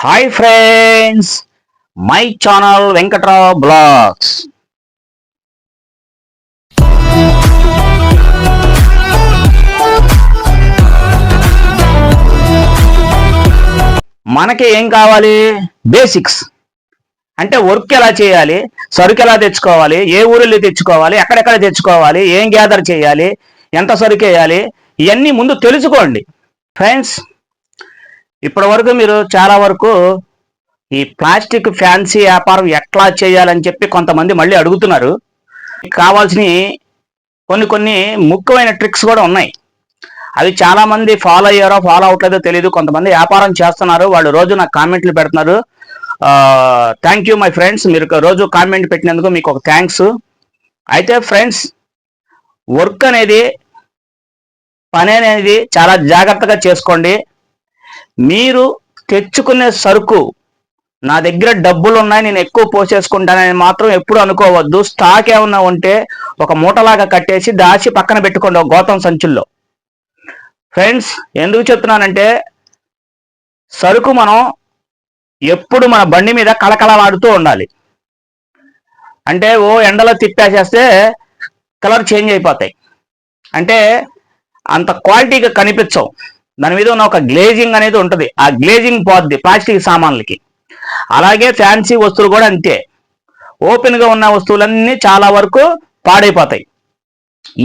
Hi friends, my channel Venkatrao blogs. మనకి ఏం కావాలి? బేసిక్స్ అంటే వర్క్ ఎలా చేయాలి, సరుకు ఎలా తెచ్చుకోవాలి, ఏ ఊరిలో తెచ్చుకోవాలి, ఎక్కడెక్కడ తెచ్చుకోవాలి, ఏం గ్యాదర్ చేయాలి, ఎంత సరుకు వేయాలి, ఇవన్నీ ముందు తెలుసుకోండి ఫ్రెండ్స్. ఇప్పటి వరకు మీరు చాలా వరకు ఈ ప్లాస్టిక్ ఫ్యాన్సీ వ్యాపారం ఎట్లా చేయాలని చెప్పి కొంతమంది మళ్ళీ అడుగుతున్నారు. కావాల్సిన కొన్ని ముఖ్యమైన ట్రిక్స్ కూడా ఉన్నాయి. అవి చాలా మంది ఫాలో అయ్యారో ఫాలో అవట్లేదో తెలియదు. కొంతమంది వ్యాపారం చేస్తున్నారు, వాళ్ళు రోజు నాకు కామెంట్లు పెడుతున్నారు. థ్యాంక్ యూ మై ఫ్రెండ్స్, మీరు రోజు కామెంట్ పెట్టినందుకు మీకు ఒక థ్యాంక్స్. అయితే ఫ్రెండ్స్, వర్క్ అనేది, పని అనేది చాలా జాగ్రత్తగా చేసుకోండి. మీరు తెచ్చుకునే సరుకు నా దగ్గర డబ్బులు ఉన్నాయి, నేను ఎక్కువ పోసేసుకుంటానని మాత్రం ఎప్పుడు అనుకోవద్దు. స్టాక్ ఏమన్నా ఉంటే ఒక మూటలాగా కట్టేసి దాచి పక్కన పెట్టుకోండి ఒక గోతం సంచుల్లో. ఫ్రెండ్స్, ఎందుకు చెప్తున్నానంటే సరుకు మనం ఎప్పుడు మన బండి మీద కళకళలాడుతూ ఉండాలి. అంటే ఎండలో తిప్పేసేస్తే కలర్ చేంజ్ అయిపోతాయి, అంటే అంత క్వాలిటీగా కనిపించవు. దాని మీద ఉన్న ఒక గ్లేజింగ్ అనేది ఉంటుంది, ఆ గ్లేజింగ్ పోద్ది ప్లాస్టిక్ సామాన్లకి. అలాగే ఫ్యాన్సీ వస్తువులు కూడా అంతే, ఓపెన్గా ఉన్న వస్తువులన్నీ చాలా వరకు పాడైపోతాయి.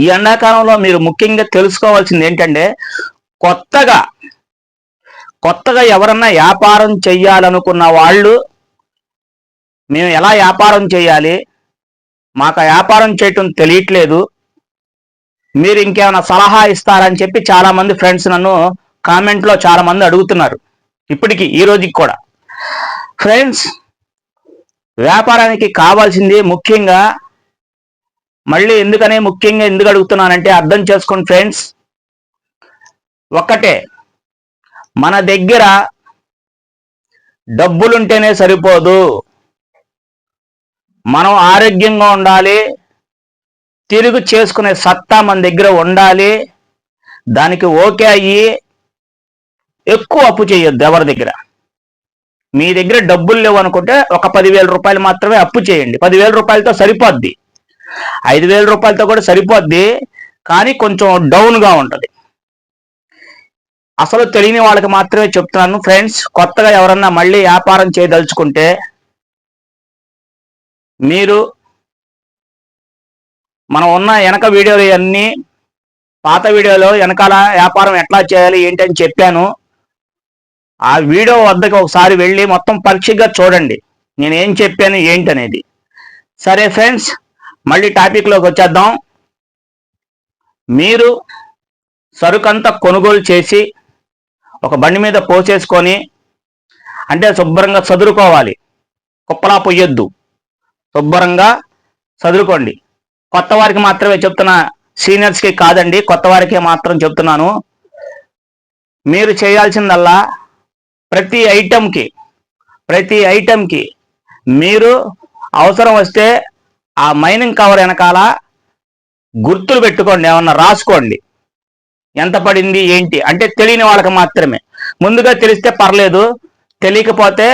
ఈ ఎండాకాలంలో మీరు ముఖ్యంగా తెలుసుకోవాల్సింది ఏంటంటే కొత్తగా ఎవరన్నా వ్యాపారం చెయ్యాలనుకున్న వాళ్ళు, మేము ఎలా వ్యాపారం చేయాలి, మాకు వ్యాపారం చేయటం తెలియట్లేదు, మీరు ఇంకేమైనా సలహా ఇస్తారని చెప్పి చాలామంది ఫ్రెండ్స్ నన్ను కామెంట్లో చాలామంది అడుగుతున్నారు, ఇప్పటికీ ఈ రోజుకి కూడా. ఫ్రెండ్స్, వ్యాపారానికి కావాల్సింది ముఖ్యంగా, మళ్ళీ ఎందుకు అడుగుతున్నానంటే అర్థం చేసుకోండి ఫ్రెండ్స్. ఒక్కటే, మన దగ్గర డబ్బులుంటేనే సరిపోదు, మనం ఆరోగ్యంగా ఉండాలి, తిరుగు చేసుకునే సత్తా మన దగ్గర ఉండాలి. దానికి ఓకే అయ్యి ఎక్కువ అప్పు చేయొద్దు ఎవరి దగ్గర. మీ దగ్గర డబ్బులు లేవు అనుకుంటే ఒక 10,000 రూపాయలు మాత్రమే అప్పు చేయండి. 10,000 రూపాయలతో సరిపోద్ది, 5,000 రూపాయలతో కూడా సరిపోద్ది, కానీ కొంచెం డౌన్గా ఉంటుంది. అసలు తెలియని వాళ్ళకి మాత్రమే చెప్తున్నాను ఫ్రెండ్స్. కొత్తగా ఎవరన్నా మళ్ళీ వ్యాపారం చేయదలుచుకుంటే, మీరు మనం ఉన్న వెనక వీడియోలు అన్నీ, పాత వీడియోలో వెనకాల వ్యాపారం ఎట్లా చేయాలి ఏంటి అని చెప్పాను. ఆ వీడియో వద్దకు ఒకసారి వెళ్ళి మొత్తం పరీక్షగా చూడండి, నేనేం చెప్పాను ఏంటి అనేది. సరే ఫ్రెండ్స్, మళ్ళీ టాపిక్లోకి వచ్చేద్దాం. మీరు సరుకంతా కొనుగోలు చేసి ఒక బండి మీద పోసేసుకొని, అంటే శుభ్రంగా చదురుకోవాలి, కుప్పలా పొయ్యొద్దు, శుభ్రంగా చదురుకోండి. కొత్త వారికి మాత్రమే చెప్తున్నా, సీనియర్స్కి కాదండి, కొత్త వారికే మాత్రం చెప్తున్నాను. మీరు చేయాల్సిందల్లా ప్రతి ఐటెంకి మీరు అవసరం వస్తే ఆ మైనింగ్ కవర్ వెనకాల గుర్తులు పెట్టుకోండి, ఏమన్నా రాసుకోండి, ఎంత పడింది ఏంటి అంటే. తెలియని వాళ్ళకి మాత్రమే. ముందుగా తెలిస్తే పర్లేదు, తెలియకపోతే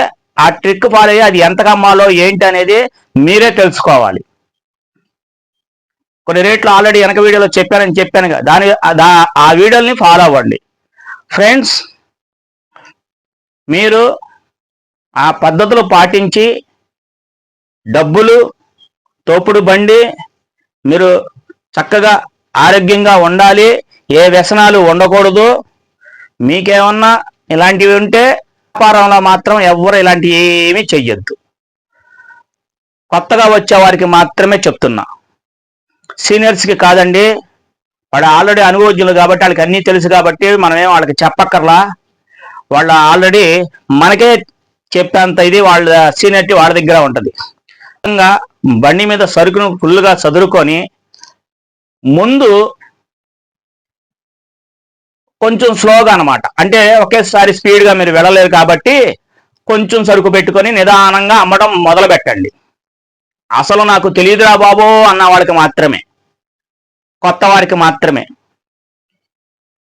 ఆ ట్రిక్ ఫాలో అయ్యి అది ఎంత కమ్మాలో ఏంటి అనేది మీరే తెలుసుకోవాలి. కొన్ని రేట్లు ఆల్రెడీ వెనక వీడియోలో చెప్పాను కదా, ఆ వీడియోని ఫాలో అవ్వండి ఫ్రెండ్స్. మీరు ఆ పద్ధతులు పాటించి డబ్బులు, తోపుడు బండి, మీరు చక్కగా ఆరోగ్యంగా ఉండాలి, ఏ వ్యసనాలు ఉండకూడదు. మీకేమన్నా ఇలాంటివి ఉంటే వ్యాపారంలో మాత్రం ఎవ్వరు ఇలాంటివి ఏమీ చెయ్యొద్దు. కొత్తగా వచ్చే వారికి మాత్రమే చెప్తున్నా, సీనియర్స్కి కాదండి. వాడు ఆల్రెడీ అనుభవజ్ఞులు కాబట్టి, వాళ్ళకి అన్నీ తెలుసు కాబట్టి మనమేం వాళ్ళకి చెప్పక్కర్లా. వాళ్ళ ఆల్రెడీ మనకే చెప్పేంత ఇది వాళ్ళ సీనియర్టీ వాళ్ళ దగ్గర ఉంటుంది. బండి మీద సరుకును ఫుల్గా చదురుకొని, ముందు కొంచెం స్లోగా అనమాట, అంటే ఒకేసారి స్పీడ్గా మీరు వెళ్ళలేరు కాబట్టి కొంచెం సరుకు పెట్టుకొని నిదానంగా అమ్మడం మొదలు పెట్టండి. అసలు నాకు తెలియదురా బాబు అన్న వాళ్ళకి మాత్రమే, కొత్త వారికి మాత్రమే.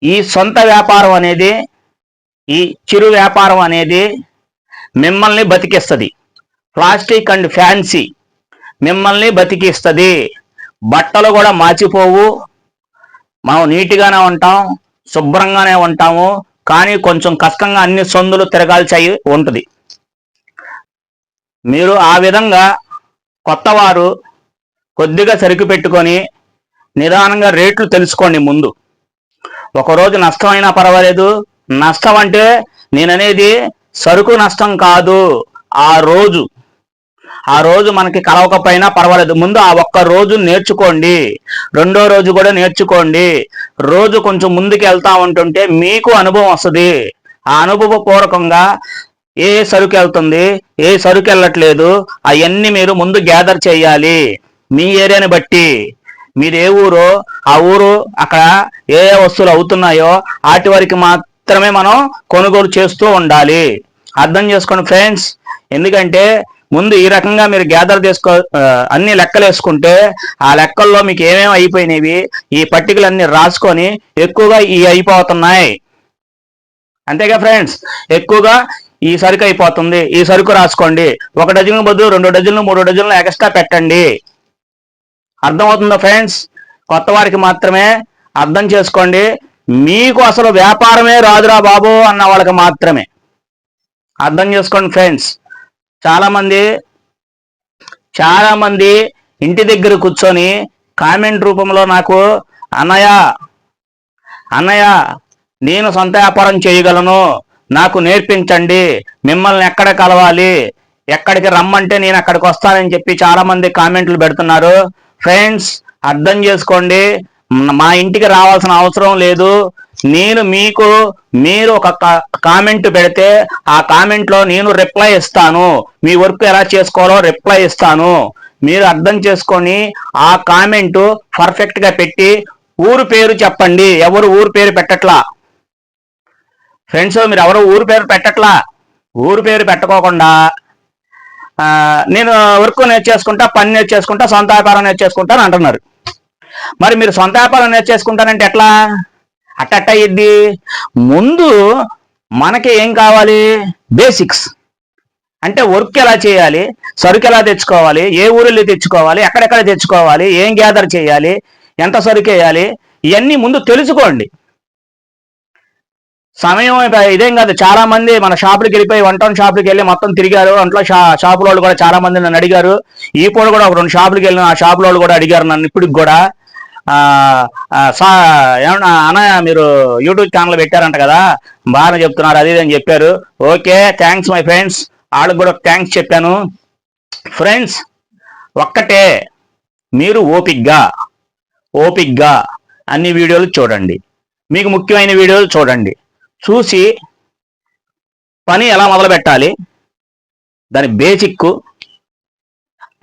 ఈ సొంత వ్యాపారం అనేది, ఈ చిరు వ్యాపారం అనేది మిమ్మల్ని బతికిస్తుంది. ప్లాస్టిక్ అండ్ ఫ్యాన్సీ మిమ్మల్ని బతికిస్తుంది. బట్టలు కూడా మార్చిపోవు, మనం నీట్గానే ఉంటాం, శుభ్రంగానే ఉంటాము. కానీ కొంచెం కష్టంగా అన్ని సందులు తిరగాల్సి ఉంటుంది. మీరు ఆ విధంగా కొత్తవారు కొద్దిగా సరుకు పెట్టుకొని నిదానంగా రేట్లు తెలుసుకోండి. ముందు ఒకరోజు నష్టమైనా పర్వాలేదు. నష్టం అంటే నేననేది సరుకు నష్టం కాదు, ఆ రోజు మనకి కలవకపోయినా పర్వాలేదు. ముందు ఆ ఒక్క రోజు నేర్చుకోండి, రెండో రోజు కూడా నేర్చుకోండి. రోజు కొంచెం ముందుకు వెళ్తా ఉంటుంటే మీకు అనుభవం వస్తుంది. ఆ అనుభవపూర్వకంగా ఏ సరుకు వెళ్తుంది, ఏ సరుకు వెళ్ళట్లేదు, అవన్నీ మీరు ముందు గ్యాదర్ చేయాలి. మీ ఏరియాని బట్టి, మీరు ఏ ఊరో ఆ ఊరు అక్కడ ఏ వస్తువులు అవుతున్నాయో వాటి వరకు మాత్రమే మనం కొనుగోలు చేస్తూ ఉండాలి. అర్థం చేసుకోండి ఫ్రెండ్స్. ఎందుకంటే ముందు ఈ రకంగా మీరు గ్యాదర్ చేసుకో, అన్ని లెక్కలు వేసుకుంటే ఆ లెక్కల్లో మీకు ఏమేమి అయిపోయినవి ఈ పట్టికలు అన్ని రాసుకొని ఎక్కువగా ఈ అయిపోతున్నాయి. అంతేగా ఫ్రెండ్స్, ఎక్కువగా ఈ సరుకు అయిపోతుంది, ఈ సరుకు రాసుకోండి. 1 డజన్ బదులు 2 డజన్లు 3 డజన్లు ఎక్స్ట్రా పెట్టండి. అర్థమవుతుందా ఫ్రెండ్స్? కొత్త వారికి మాత్రమే అర్థం చేసుకోండి. మీకు అసలు వ్యాపారమే రాదురా బాబు అన్న వాళ్ళకి మాత్రమే అర్థం చేసుకోండి ఫ్రెండ్స్. చాలా మంది ఇంటి దగ్గర కూర్చొని కామెంట్ రూపంలో నాకు అన్నయ్య నేను సొంత వ్యాపారం చేయగలను, నాకు నేర్పించండి, మిమ్మల్ని ఎక్కడ కలవాలి, ఎక్కడికి రమ్మంటే నేను అక్కడికి వస్తానని చెప్పి చాలా మంది కామెంట్లు పెడుతున్నారు. ఫ్రెండ్స్ అర్థం చేసుకోండి, మా ఇంటికి రావాల్సిన అవసరం లేదు. మీరు ఒక కామెంట్ పెడితే ఆ కామెంట్లో నేను రిప్లై ఇస్తాను, మీ వర్క్ ఎలా చేసుకోవాలో రిప్లై ఇస్తాను. మీరు అర్థం చేసుకొని ఆ కామెంట్ పర్ఫెక్ట్గా పెట్టి ఊరు పేరు చెప్పండి. ఎవరు ఊరు పేరు పెట్టట్లా ఫ్రెండ్స్, మీరు ఎవరు ఊరు పేరు పెట్టట్లా. ఊరు పేరు పెట్టుకోకుండా నేను వర్క్ నేర్చేసుకుంటా, పని నేర్చేసుకుంటా, సొంత వ్యాపారం నేర్చేసుకుంటాను అంటున్నారు. మరి మీరు సొంత వ్యాపారం నేర్చేసుకుంటానంటే ఎట్లా? అట్ట ఇద్ది. ముందు మనకి ఏం కావాలి? బేసిక్స్. అంటే వర్క్ ఎలా చేయాలి, సరుకు ఎలా తెచ్చుకోవాలి, ఏ ఊరిలో తెచ్చుకోవాలి, ఎక్కడెక్కడ తెచ్చుకోవాలి, ఏం గ్యాదర్ చేయాలి, ఎంత సరుకు వేయాలి, ఇవన్నీ ముందు తెలుసుకోండి. సమయం ఇదేం కాదు. చాలా మంది మన షాపులకు వెళ్ళిపోయి 1 టౌన్ షాపులకు వెళ్ళి మొత్తం తిరిగారు. అంట్లో షాపుల వాళ్ళు కూడా చాలా మంది నన్ను అడిగారు. ఈ పూట కూడా ఒక 2 షాపులకు వెళ్ళిన ఆ షాపుల వాళ్ళు కూడా అడిగారు నన్ను ఇప్పటికి కూడా. ఏమన్నా అన్నయ్య మీరు యూట్యూబ్ ఛానల్ పెట్టారంట కదా, బాగా చెప్తున్నారు అది అని చెప్పారు. Okay, thanks my friends. వాళ్ళకి కూడా థ్యాంక్స్ చెప్పాను. ఫ్రెండ్స్ ఒక్కటే, మీరు ఓపిక్గా అన్ని వీడియోలు చూడండి, మీకు ముఖ్యమైన వీడియోలు చూడండి. చూసి పని ఎలా మొదలు పెట్టాలి, దాని బేసిక్,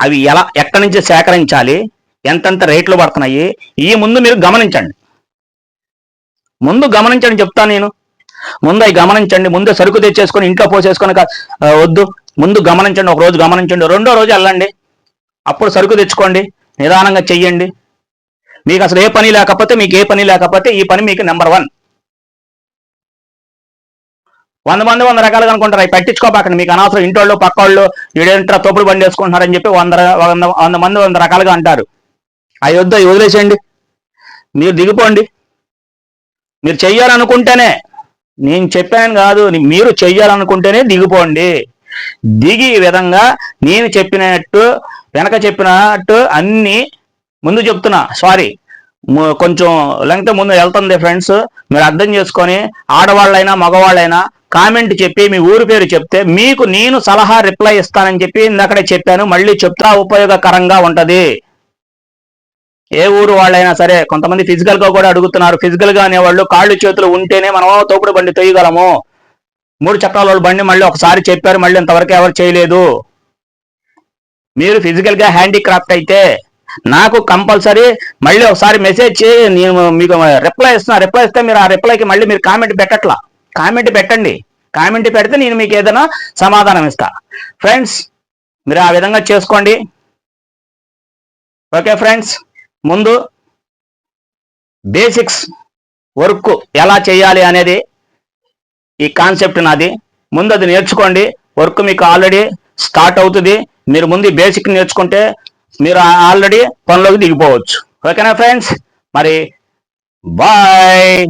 అవి ఎక్కడి నుంచి సేకరించాలి, ఎంతెంత రేట్లు పడుతున్నాయి, ఈ ముందు మీరు గమనించండి. చెప్తాను నేను. ముందు అవి గమనించండి. ముందు సరుకు తెచ్చేసుకొని ఇంట్లో పోసేసుకొని వద్దు. ముందు గమనించండి, ఒక రోజు గమనించండి, రెండో రోజు వెళ్ళండి, అప్పుడు సరుకు తెచ్చుకోండి, నిదానంగా చెయ్యండి. మీకు అసలు ఏ పని లేకపోతే ఈ పని మీకు నెంబర్ 1. 100 మంది 100 రకాలుగా అనుకుంటారు. అవి పట్టించుకోపాకండి, మీకు అనవసరం. ఇంటోళ్ళు పక్కోళ్ళు వీడేంట్రా తోపుడు బండి వేసుకుంటున్నారని చెప్పి 100 మంది 100 రకాలుగా అంటారు. అవి వద్దు, అవి వదిలేసేయండి. మీరు దిగిపోండి. మీరు చెయ్యాలనుకుంటేనే, నేను చెప్పాను కాదు, మీరు చెయ్యాలనుకుంటేనే దిగిపోండి. దిగి ఈ విధంగా నేను వెనక చెప్పినట్టు అన్ని ముందు చెప్తున్నా. సారీ, కొంచెం లెంగ్త్ ముందు వెళ్తుంది ఫ్రెండ్స్. మీరు అర్థం చేసుకొని ఆడవాళ్ళైనా మగవాళ్ళైనా కామెంట్ చెప్పి మీ ఊరు పేరు చెప్తే మీకు నేను సలహా రిప్లై ఇస్తానని చెప్పి ఇందాకడే చెప్పాను, మళ్ళీ చెప్తా. ఉపయోగకరంగా ఉంటది. ఏ ఊరు వాళ్ళైనా సరే. కొంతమంది ఫిజికల్ గా కూడా అడుగుతున్నారు. ఫిజికల్ గా అనేవాళ్ళు కాళ్ళు చేతులు ఉంటేనే మనం తోపుడు బండి తొయ్యగలము. 3 చక్రాల బండి మళ్ళీ ఒకసారి చెప్పారు, మళ్ళీ ఇంతవరకు ఎవరు చేయలేదు. మీరు ఫిజికల్ గా హ్యాండీక్రాఫ్ట్ అయితే నాకు కంపల్సరీ మళ్ళీ ఒకసారి మెసేజ్ చేయి, నేను మీకు రిప్లై ఇస్తున్నా. రిప్లై ఇస్తే మీరు ఆ రిప్లైకి మళ్ళీ మీరు కామెంట్ పెట్టట్లా. కామెంట్ పెట్టండి. కామెంట్ పెడితే నేను మీకు ఏదైనా సమాధానం ఇస్తా. ఫ్రెండ్స్ మీరు ఆ విధంగా చేసుకోండి. ఓకే ఫ్రెండ్స్, ముందు బేసిక్స్ వర్క్ ఎలా చేయాలి అనేది ఈ కాన్సెప్ట్ నాది. ముందు అది నేర్చుకోండి. వర్క్ మీకు ఆల్రెడీ స్టార్ట్ అవుతుంది. మీరు ముందు బేసిక్ నేర్చుకుంటే మీరు ఆల్రెడీ పనిలోకి దిగిపోవచ్చు. ఓకేనా ఫ్రెండ్స్, మరి బాయ్.